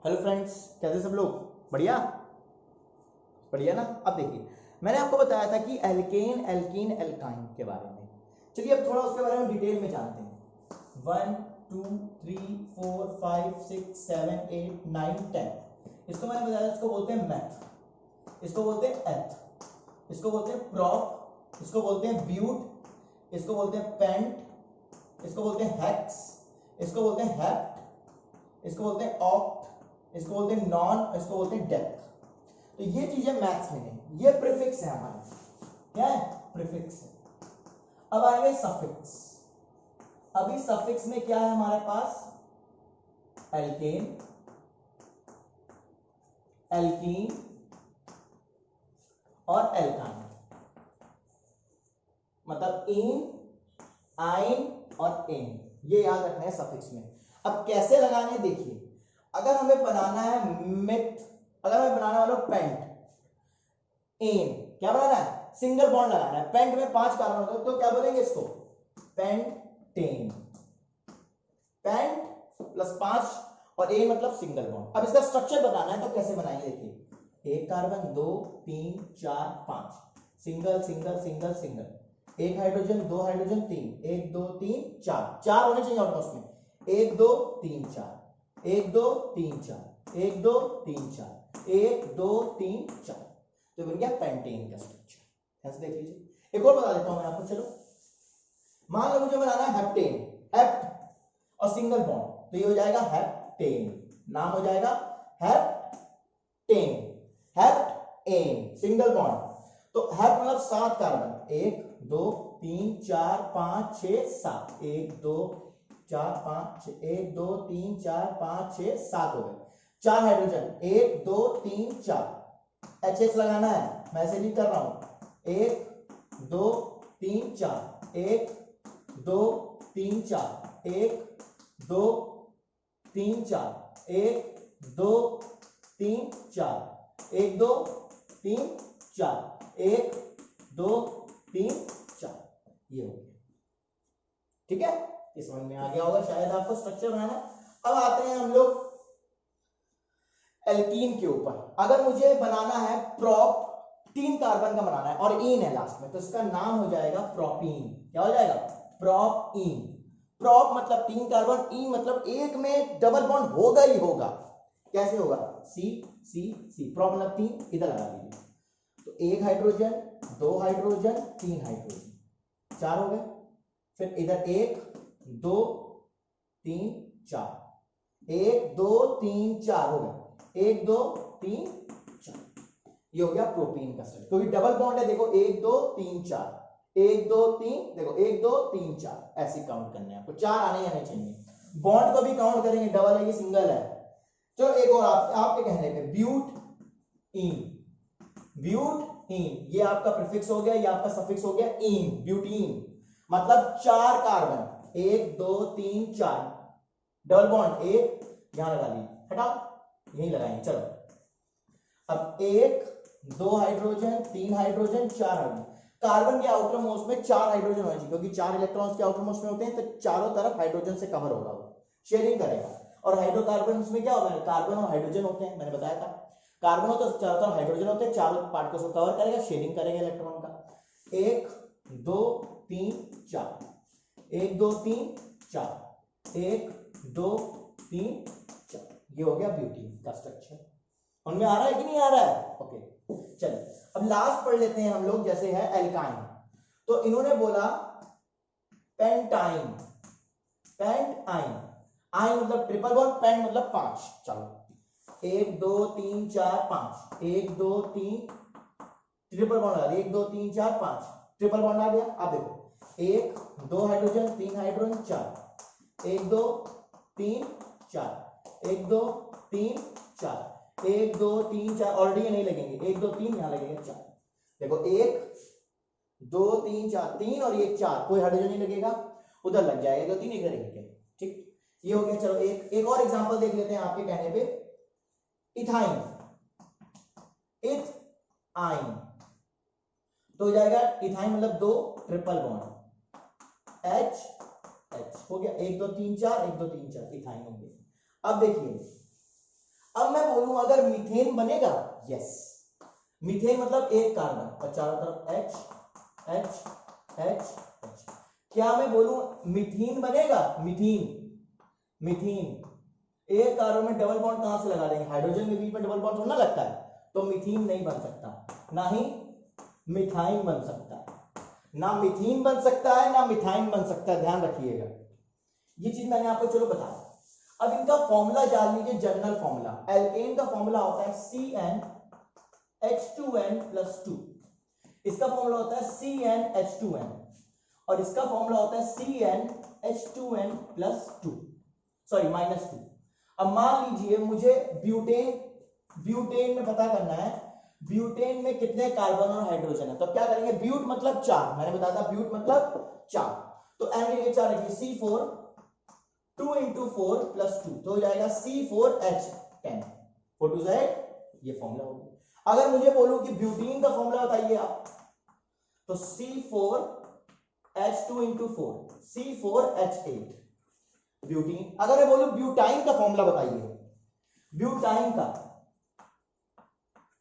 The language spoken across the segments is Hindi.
हेलो फ्रेंड्स, कैसे सब लोग? बढ़िया बढ़िया ना। अब देखिए, मैंने आपको बताया था कि एल्केन, एल्कीन, एल्काइन के बारे में। चलिए अब थोड़ा उसके बारे में डिटेल में जानते हैं। 1 2 3 4 5 6 7 8 9 10। इसको मैंने बताया, इसको बोलते हैं मैथ, इसको बोलते हैं एथ, इसको बोलते हैं प्रॉप, इसको बोलते हैं ब्यूट, इसको बोलते हैं पेंट, इसको बोलते हैं हेक्स, इसको बोलते हैं हेप्ट, इसको बोलते हैं ऑक्ट, इसको बोलते हैं नॉन, इसको बोलते हैं डेप्थ। तो ये चीजें मैथ्स में है, ये प्रीफिक्स है हमारे। क्या है? प्रीफिक्स है। अब आएंगे सफिक्स। अभी सफिक्स में क्या है हमारे पास? एल्केन, एल्कीन और एल्काइन, मतलब इन, आइन और एन, ये याद रखना है सफिक्स में। अब कैसे लगाने देखिए, अगर हमें बनाना है मिथ, अगर हमें बनाना है पेंट, एन, क्या बनाना है? सिंगल बॉन्ड लगाना है। पेंट में 5 कार्बन होते हैं, तो क्या बोलेंगे इसको? पेंटेन। पेंट प्लस 5 और ए मतलब सिंगल बॉन्ड। अब इसका स्ट्रक्चर बताना है, तो कैसे बनाएंगे देखिए। 1 carbon, 2 3 4 5, single single single single, 1 hydrogen, 2 hydrogen, 3, 1 2 3 4, 4 होने चाहिए ऑटोमॉस में। 1 2 3 4, 1 2 3 4, 1 2 3 4, 1 2 3 4, तो बन गया पेंटेन का स्ट्रक्चर। ऐसे देख लीजिए। एक और बता देता हूं मैं आपको, चलो मान लो मुझे बनाना है हेप्टेन, हेप्ट और सिंगल बॉन्ड, तो ये हो जाएगा हेप्टेन, नाम हो जाएगा हेप्टेन, हेप्टेन सिंगल बॉन्ड। तो हेप्ट मतलब 7 कार्बन, 1 2 3 4 5 6 7, 1 2 4 5 6, 1 2 3 4 5 6 7 हो गए। 4 हाइड्रोजन, 1 2 3 4, HH लगाना है, मैं ऐसे नहीं कर रहा हूं। 1 2 3 4, 1 2 3 4, 1 2 3 4, 1 2 3 4, 1 2 3 4, 1 2 3 4, ये हो गया। ठीक है, इस समझ में आ गया होगा शायद आपको स्ट्रक्चर बनाना। अब आते हैं हम लोग एल्कीन के ऊपर। अगर मुझे बनाना है प्रॉप, 3 कार्बन का बनाना है और इन है लास्ट में, तो इसका नाम हो जाएगा प्रोपीन। क्या हो जाएगा? प्रोपीन। प्रॉप मतलब 3 कार्बन, इन मतलब एक में डबल बॉन्ड होगा ही होगा। कैसे होगा? सी सी सी, प्रॉप मतलब 3, इधर लगा दीजिए। तो 1 हाइड्रोजन, 2 हाइड्रोजन, 3 हाइड्रोजन, 4 हो गए। फिर इधर 1 2 3 4, 1 2 3 4 हो गए। 1 2 3 4, ये हो गया प्रोपीन का स्ट्रक्चर। क्योंकि डबल बॉन्ड है, देखो 1 2 3 4, 1 2 3, देखो 1 2 3 4, ऐसे काउंट करने हैं आपको, 4 आने चाहिए। बॉन्ड को भी काउंट करेंगे, डबल है कि सिंगल है। चलो एक और आपके कहने पे, ब्यूट इन, ब्यूट इन, ये आपका प्रीफिक्स हो गया, ये आपका सफिक्स हो गया इन, ब्यूटीन, मतलब 4 कार्बन, 1 2 3 4, डबल बॉन्ड 1 यहां लगा ली, हटाओ यही लगाएंगे। चलो अब 1 2 हाइड्रोजन, 3 हाइड्रोजन, 4 हाइड्रोजन। कार्बन के आउटर मोस्ट में 4 हाइड्रोजन होना चाहिए, क्योंकि 4 इलेक्ट्रॉन्स के आउटर मोस्ट में होते हैं, तो चारों तरफ हाइड्रोजन से कवर होगा, वो शेयरिंग करेगा। और हाइड्रोकार्बन में क्या होगा? कार्बन और हाइड्रोजन होते हैं, मैंने बताया था। कार्बन हो तो चारों तरफ हाइड्रोजन होते हैं, चारों पार्टिकल्स को कवर करेगा, शेयरिंग करेगा इलेक्ट्रॉन का। 1 2 3 4, 1 2 3 4, 1 2 3 4, ये हो गया ब्यूटीन का स्ट्रक्चर। उनमें आ रहा है कि नहीं आ रहा है? ओके, चलिए अब लास्ट पढ़ लेते हैं हम लोग, जैसे है एल्काइन। तो इन्होंने बोला पेंटाइन, पेंटाइन, आइन मतलब ट्रिपल बॉन्ड, पेंट मतलब 5। चलो 1 2 3 4 5, 1 2 3, ट्रिपल बॉन्ड आ गया, 1 2 3 4 5, ट्रिपल बॉन्ड आ गया। अब देखो 1 2 हाइड्रोजन, 3 हाइड्रोजन, 4, 1 2 3 4, 1 2 3 4, 1 2 3 4, ऑलरेडी नहीं लगेंगे, 1 2 3 यहां लगेगा 4। देखो 1 2 3 4, 3 और ये 4, कोई हाइड्रोजन नहीं लगेगा, उधर लग जाएगा, 3 इधर लगेगा। ठीक, ये हो गया। चलो एक और एग्जांपल देख लेते हैं आपके कहने पे, इथाइन, इथ आइन, तो हो जाएगा इथाइन मतलब 2 ट्रिपल बॉन्ड, H H हो गया, 1 2 3 4, 1 2 3 4, इथाइन हो गया। अब देखिए अब मैं बोलूं अगर मीथेन बनेगा, यस, मीथेन मतलब एक कार्बन और चारों तरफ H H H H। क्या मैं बोलूं मीथेन बनेगा? मीथेन एक कार्बन में डबल बॉन्ड कहां से लगा देंगे? हाइड्रोजन के बीच में डबल बॉन्ड थोड़ा लगता है, तो मीथेन नहीं बन सकता, ना ही मिथाइन बन सकता है, ना मीथेन बन सकता है ना मिथाइन बन सकता है, ध्यान रखिएगा। ये चीज मैंने आपको चलो बताया। अब इनका फॉर्मूला जान लीजिए, जनरल फॉर्मूला। एल्केन का फॉर्मूला होता है CnH2n+2, इसका फॉर्मूला होता है CnH2n, और इसका फॉर्मूला होता है CnH2n+2, सॉरी -2। अब मान लीजिए मुझे ब्यूटेन में पता करना है, ब्यूटेन में कितने कार्बन और हाइड्रोजन है। तो क्या करेंगे, ब्यूट मतलब 4, मैंने बताया था ब्यूट मतलब 4, तो n के लिए 4 रखिए, C4 2 × 4 + 2, तो हो जाएगा C4H10, 4 2 ये फॉर्मूला होगा। अगर मुझे बोलूं कि ब्यूटीन का फॉर्मूला बताइए आप, तो C4H2 × 4 C4H8 ब्यूटीन। अगर मैं बोलूं ब्यूटाइन का फॉर्मूला बताइए, ब्यूटाइन का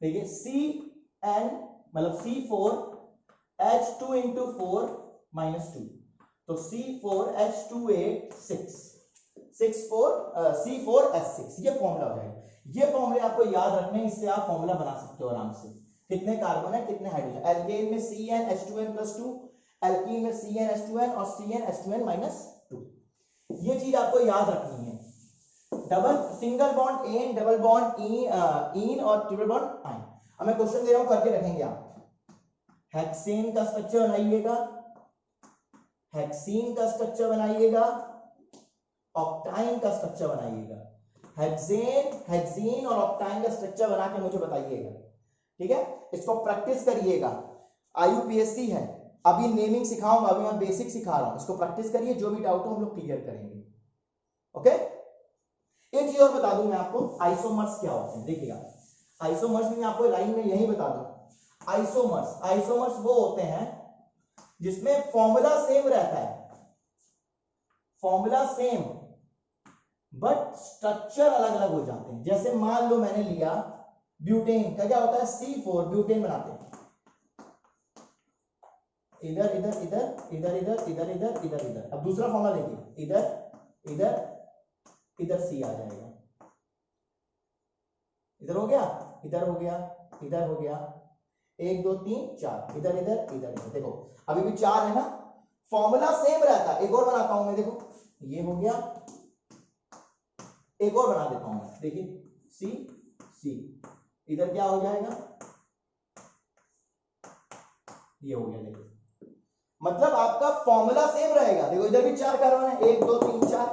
देखिए CN मतलब C4H2 × 4 -2, तो C4H28 C4H6 ये फॉर्मूला हो जाएगा। ये फॉर्मूले आपको याद रखने, इससे आप फॉर्मूला बना सकते हो आराम से, कितने कार्बन है कितने हाइड्रोजन। एल्केन में CnH2n+2, एल्कीन में CnH2n और CnH2n-2, ये चीज आपको याद रखनी है। Double single bond ane, double bond ene और ट्रिपल बॉन्ड आइन। अब मैं क्वेश्चन दे रहा हूं, करके रखेंगे आप। हेक्सेन का स्ट्रक्चर बनाइएगा, हेक्सीन का स्ट्रक्चर बनाइएगा, ऑक्टाइन का स्ट्रक्चर बनाइएगा। हेक्सेन और ऑक्टाइन का स्ट्रक्चर बना के मुझे बताइएगा, ठीक है। इसको प्रैक्टिस करिएगा, IUPAC है, अभी नेमिंग सिखाऊंगा, अभी मैं बेसिक सिखा रहा हूं, इसको प्रैक्टिस करिए, जो भी डाउट हो हम लोग क्लियर करेंगे। ओके, एक चीज और बता दूं मैं आपको, आइसोमर्स क्या होते हैं। देखिएगा, आइसोमर्स भी मैं आपको लाइन में यही बता दूं। आइसोमर्स वो होते हैं जिसमें फॉर्मूला सेम रहता है, फॉर्मूला सेम बट स्ट्रक्चर अलग अलग हो जाते हैं। जैसे मान लो मैंने लिया ब्यूटेन का, क्या होता है C4, ब्यूटेन बनाते हैं, इधर इधर इधर इधर इधर इधर इधर इधर इधर। अब दूसरा फॉर्मूला देखिए, इधर इधर इधर C आ जाएगा, इधर हो गया, इधर हो गया, इधर हो गया, 1 2 3 4, इधर इधर इधर इधर। देखो अभी भी 4 है ना, फॉर्मूला सेम रहता है। एक और बनाता हूं मैं, देखो ये हो गया, एक और बना देता हूं मैं, देखिए C इधर क्या हो जाएगा, ये हो गया। देखो मतलब आपका फॉर्मूला सेम रहेगा। देखो इधर भी 4 कार्बन है, 1 2 3 4,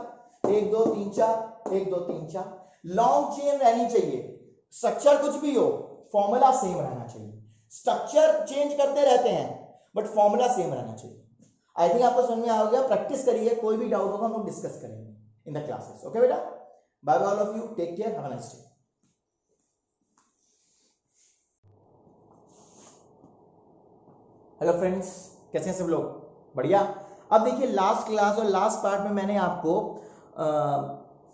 1 2 3 4, 1 2 3 4। लॉन्ग चेन रहनी चाहिए, स्ट्रक्चर कुछ भी हो, फॉर्मूला सेम रहना चाहिए। स्ट्रक्चर चेंज करते रहते हैं बट फॉर्मूला सेम रहना चाहिए। आई थिंक आपको समझ में आ गया। प्रैक्टिस करिए, कोई भी डाउट होगा हम लोग डिस्कस करेंगे इन द क्लासेस। ओके बेटा, bye bye all of you, take care, have a nice day. Hello friends, कैसे हैं सब लोग? बढ़िया। अब देखिए लास्ट क्लास और लास्ट पार्ट में मैंने आपको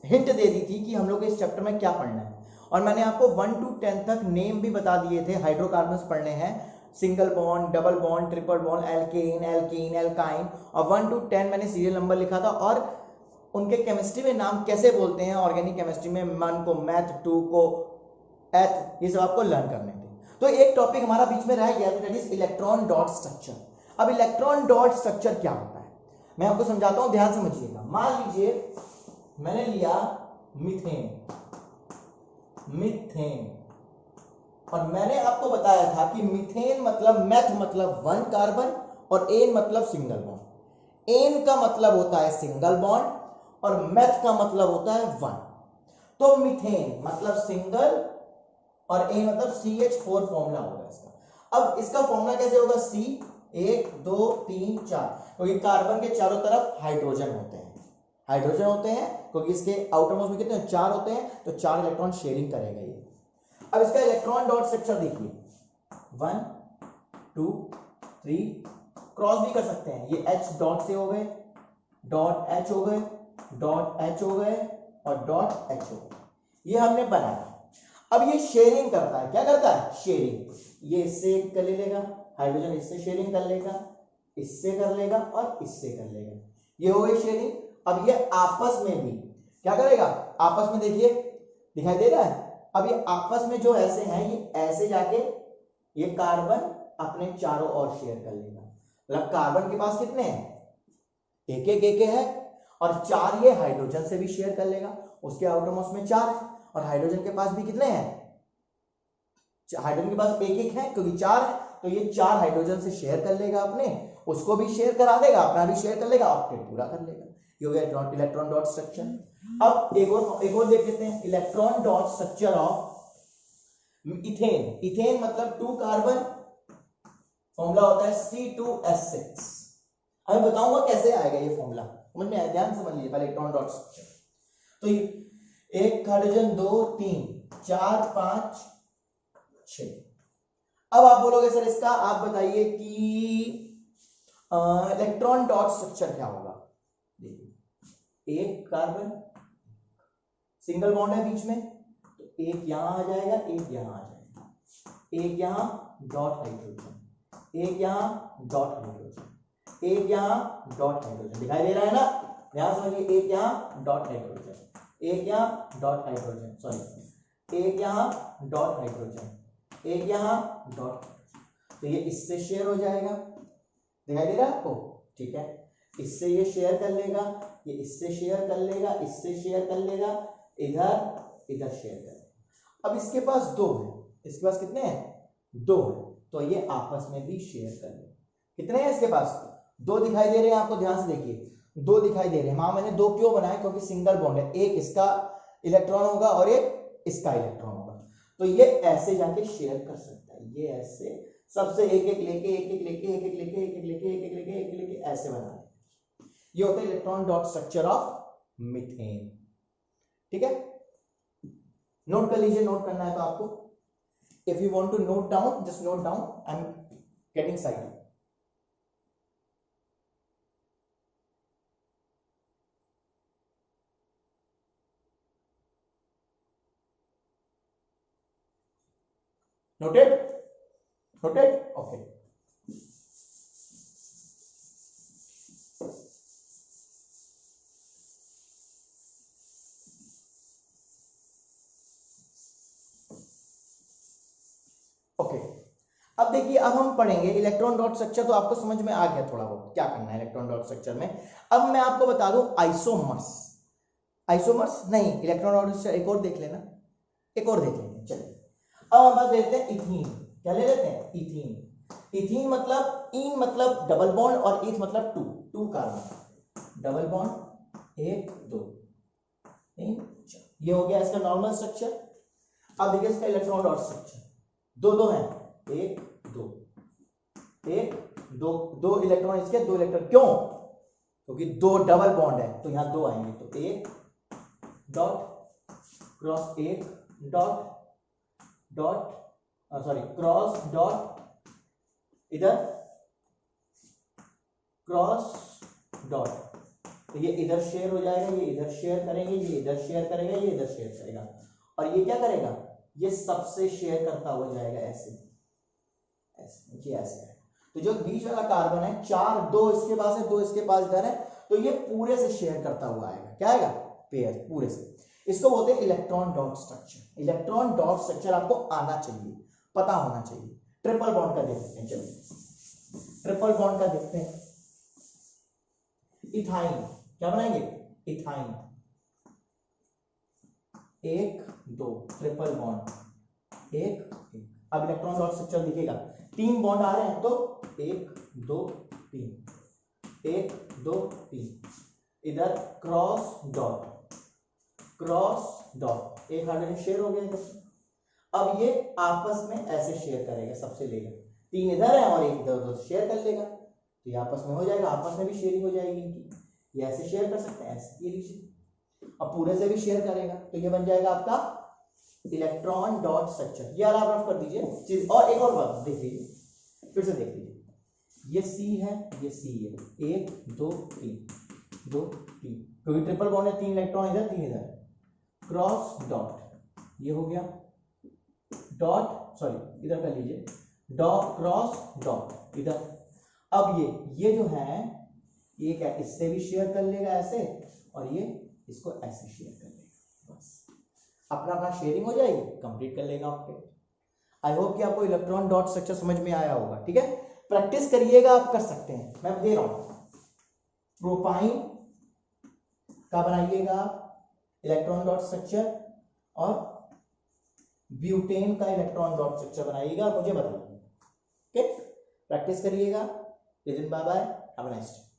हिंट दे दी थी कि हम लोग इस चैप्टर में क्या पढ़ना है, और मैंने आपको 1 to 10 तक नेम भी बता दिए थे। हाइड्रोकार्बन्स पढ़ने हैं, single bond, double bond, triple bond, alkane, alkene, alkyne, और 1 to 10 मैंने सीरियल नंबर लिखा था, और उनके केमिस्ट्री में नाम कैसे बोलते हैं, ऑर्गेनिक केमिस्ट्री में मन को मैथ, टू को एथ, ये सब आपको लर्न करने थे। तो एक टॉपिक हमारा बीच में रह गया, that is electron dot structure. अब इलेक्ट्रॉन डॉट स्ट्रक्चर क्या होता है मैं आपको समझाता हूं, ध्यान समझिएगा। मान लीजिए मैंने लिया मीथेन, और मैंने आपको बताया था कि मीथेन मतलब मेथ मतलब 1 कार्बन और एन मतलब सिंगल बॉन्ड। एन का मतलब होता है सिंगल बॉन्ड और मेथ का मतलब होता है 1। तो मीथेन मतलब सिंगल और ए मतलब CH4 फॉर्मूला होगा इसका। अब इसका फॉर्मूला कैसे होगा, C 1 2 3 4, क्योंकि कार्बन के चारों तरफ हाइड्रोजन होते हैं, क्योंकि इसके आउटर मोस्ट में कितने 4 होते हैं, तो 4 इलेक्ट्रॉन शेयरिंग करेगा ये। अब इसका इलेक्ट्रॉन डॉट स्ट्रक्चर देखिए, 1 2 3, क्रॉस भी कर सकते हैं, ये H डॉट से हो गए, डॉट H हो गए, डॉट H हो गए और डॉट H हो गए। ये हमने बनाया। अब ये शेयरिंग करता है, क्या करता है, शेयरिंग। ये इससे कर लेगा, हाइड्रोजन इससे शेयरिंग कर लेगा, इससे कर लेगा और इससे कर लेगा, ये हो गई शेयरिंग। अब ये आपस में भी क्या करेगा, आपस में देखिए दिखाई दे रहा है, अब ये आपस में जो ऐसे हैं ये ऐसे जाके ये कार्बन अपने चारों ओर शेयर कर लेगा। मतलब कार्बन के पास कितने हैं, एक एक है, और 4 ये हाइड्रोजन से भी शेयर कर लेगा, उसके आउटरमोस्ट में 4 है, और हाइड्रोजन के पास भी कितने हैं, हाइड्रोजन के पास एक है क्योंकि 4 है, तो ये 4 हाइड्रोजन से शेयर कर लेगा अपने, उसको भी शेयर करा देगा, अपना भी शेयर कर लेगा, ऑक्टेट पूरा कर लेगा। ये हो गया इलेक्ट्रॉन डॉट स्ट्रक्चर। अब एक और देख लेते हैं, electron dot structure of ethane. Ethane मतलब 2 कार्बन, फॉर्मूला होता है C2H6। अब बताऊंगा कैसे आएगा ये फॉर्मूला, समझ में आया, ध्यान समझ लीजिए पहले इलेक्ट्रॉन डॉट स्ट्रक्चर। तो एक हाइड्रोजन 2 3 4 5 6। अब आप बोलोगे सर इसका आप बताइए कि इलेक्ट्रॉन डॉट स्ट्रक्चर क्या होगा। देखिए एक कार्बन, सिंगल बॉन्ड है बीच में, तो एक यहां आ जाएगा, एक यहां आ जाएगा, एक यहां डॉट हाइड्रोजन, एक यहां डॉट हाइड्रोजन, एक यहां डॉट हाइड्रोजन, दिखाई दे रहा है ना, ध्यान समझिए, एक यहां डॉट हाइड्रोजन, एक यहां डॉट हाइड्रोजन, सॉरी एक यहां डॉट हाइड्रोजन, एक यहां डॉट, तो ये इससे शेयर हो जाएगा, दिखाई दे रहा है आपको, ठीक है, इससे ये शेयर कर लेगा, ये इससे शेयर कर लेगा, इससे शेयर कर लेगा, इधर इधर शेयर कर लेगा। अब इसके पास 2 है, इसके पास कितने हैं, 2 है, तो ये आपस में भी शेयर कर ले। कितने हैं इसके पास, 2 दिखाई दे रहे हैं आपको, ध्यान से देखिए 2 दिखाई दे रहे हैं। मैंने 2 क्यों बनाया, क्योंकि सिंगल बॉन्ड है, एक इसका इलेक्ट्रॉन होगा और एक इसका इलेक्ट्रॉन होगा, तो ये ऐसे जाके शेयर कर सकता है, ये ऐसे सबसे एक एक लेके एक एक लेके एक एक लेके एक एक लेके एक एक लेके एक एक लेके ऐसे बना है। ये होता है electron dot structure of methane. ठीक है, नोट कर लीजिए, नोट करना है तो आपको, if you want to note down just note down, I am getting side. Noted, noted, okay. Okay, अब देखिए, अब हम पढ़ेंगे इलेक्ट्रॉन डॉट स्ट्रक्चर, तो आपको समझ में आ गया थोड़ा बहुत क्या करना है इलेक्ट्रॉन डॉट स्ट्रक्चर में। अब मैं आपको बता दूं आइसोमर्स, आइसोमर्स नहीं, इलेक्ट्रॉन डॉट स्ट्रक्चर एक और देख लेना, एक और देख लेंगे, चलिए। अब हम बात लेते हैं इथीन, क्या ले लेते हैं, इथीन। इथीन मतलब इन मतलब डबल बॉन्ड और इथ मतलब 2 कार्बन, डबल बॉन्ड 1 2 3 4, ये हो गया इसका नॉर्मल स्ट्रक्चर। अब देखिए इसका इलेक्ट्रॉन डॉट स्ट्रक्चर, 2 है, 1 2 1 2, 2 इलेक्ट्रॉन इसके, 2 इलेक्ट्रॉन, क्यों, क्योंकि 2 डबल बॉन्ड है तो यहां 2 आएंगे, तो 1 dot cross 1 dot dot sorry cross dot, इधर क्रॉस डॉट, तो ये इधर शेयर हो जाएगा, ये इधर शेयर करेंगे, ये इधर शेयर करेगा, ये इधर शेयर करेगा, और ये क्या करेगा, ये सबसे शेयर करता हो जाएगा ऐसे ऐसे, ये ऐसे है। तो जो बीच वाला कार्बन है 4, 2 इसके पास है, 2 इसके पास इधर है, तो ये पूरे से शेयर करता हुआ आएगा, क्या आएगा, पेयर पूरे से। इसको बोलते हैं electron dot structure. Electron dot structure आपको आना चाहिए, पता होना चाहिए। ट्रिपल बॉन्ड का देखते हैं, चलिए ट्रिपल बॉन्ड का देखते हैं। इथाइन, क्या बनाएंगे, इथाइन 1 2 ट्रिपल बॉन्ड 1 1। अब इलेक्ट्रॉन डॉट स्ट्रक्चर दिखेगा, 3 बॉन्ड आ रहे हैं तो 1 2 3 1 2 3, इधर क्रॉस डॉट क्रॉस डॉट, एक हाइड्रोजन शेयर हो गया इधर। अब ये आपस में ऐसे शेयर करेगा, सबसे लेगा, 3 इधर है और 1 इधर, उधर शेयर कर लेगा, तो ये आपस में हो जाएगा, आपस में भी शेयरिंग हो जाएगी इनकी, ये ऐसे शेयर कर सकते हैं, ऐसे ये लीजिए, अब पूरे से भी शेयर करेगा, तो ये बन जाएगा आपका इलेक्ट्रॉन डॉट स्ट्रक्चर। ये आप रफ कर दीजिए चीज। और एक और बात देख लीजिए, फिर से देख लीजिए, ये सी है, ये सी है, 1 2 3 2 3, क्योंकि ट्रिपल बॉन्ड है, 3 इलेक्ट्रॉन इधर 3 इधर, क्रॉस डॉट, ये हो गया डॉट, सॉरी इधर कर लीजिए, डॉट क्रॉस डॉट इधर। अब ये जो है ये क्या इससे भी शेयर कर लेगा ऐसे, और ये इसको ऐसे शेयर कर लेगा, बस अपना अपना शेयरिंग हो जाएगी, कंप्लीट कर लेगा आपके। आई होप कि आपको इलेक्ट्रॉन डॉट स्ट्रक्चर समझ में आया होगा। ठीक है, प्रैक्टिस करिएगा, आप कर सकते हैं, मैं दे रहा हूं। प्रोपाइन का बनाइएगा इलेक्ट्रॉन डॉट स्ट्रक्चर, और ब्यूटेन का इलेक्ट्रॉन डॉट स्ट्रक्चर बनाइएगा और मुझे बताइए। ठीक, प्रैक्टिस करिएगा। Bye bye, have a nice day.